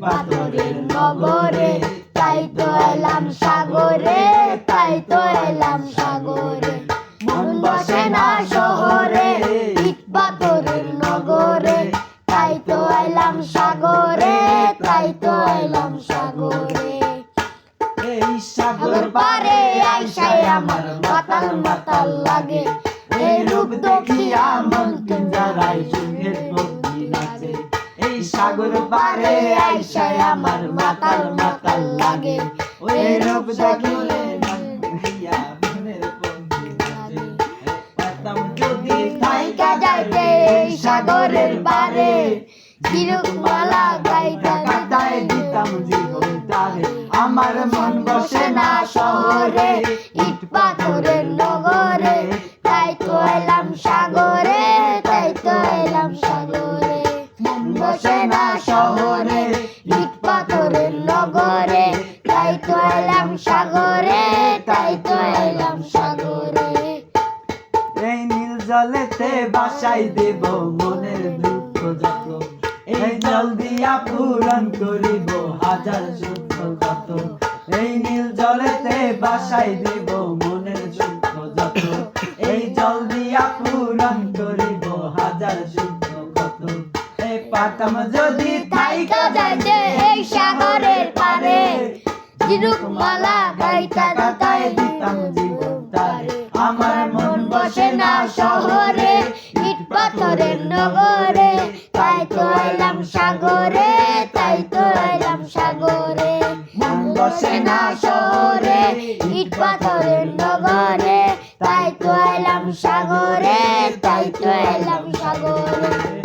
পাথরের নগরে, তাই তো এলাম সাগরে, তাই তো এলাম সাগরে। মন বসে না শহরে, ইট পাথরের নগরে, তাই তো এলাম সাগরে, তাই তো এলাম সাগরে। এই সাগর পারে আইসায় আমার মাতাল মাতাল লাগে, এই রূপ দেখিয়া মন পিঞ্জরায় সুখের পক্ষী নাচে। এই সাগর পারে আইসায় আমার মাতাল মাতাল লাগে, এই রূপ দেখিলে দেখিয়া মনের পক্ষী নাচে। পারতাম যদি থাইকা যাইতে এই সাগরের পারে, চিরকুমালা গাইতা কাটায় দিতাম জীবন তারে। আমার মন বসে না শহরে, ইট পাথরের নগরে, তাই তো এলাম সাগরে, তাই তো এলাম সাগরে। মন বসে না শহরে, ইট পাথরের নগরে, তাই তো এলাম সাগরে, তাই তো এলাম সাগরে। এই নীল জলেতে বাসাই দেব মনের দুঃখ যত, এই জল দিয়া পূরণ করিব হাজার সুখ যত। এই নীল জলেতে বাসাই দেব মনের দুঃখ যত, এই জল দিয়া পূরণ করিব হাজার সুখ যত। এই পাতাম যদি থাইকা যাইতে এই সাগরের পারে, চিরকুমালা গাইতা কাটায় দিতাম জীবন তারে। আমার মন বসে না শহরে, ইট পাথরের নগরে, তাই তো এলাম সাগরে, তাই তো এলাম সাগরে। মন বসে না শহরে, ইট পাথরের নগরে, তাই তো এলাম সাগরে, তাই তো এলাম সাগরে।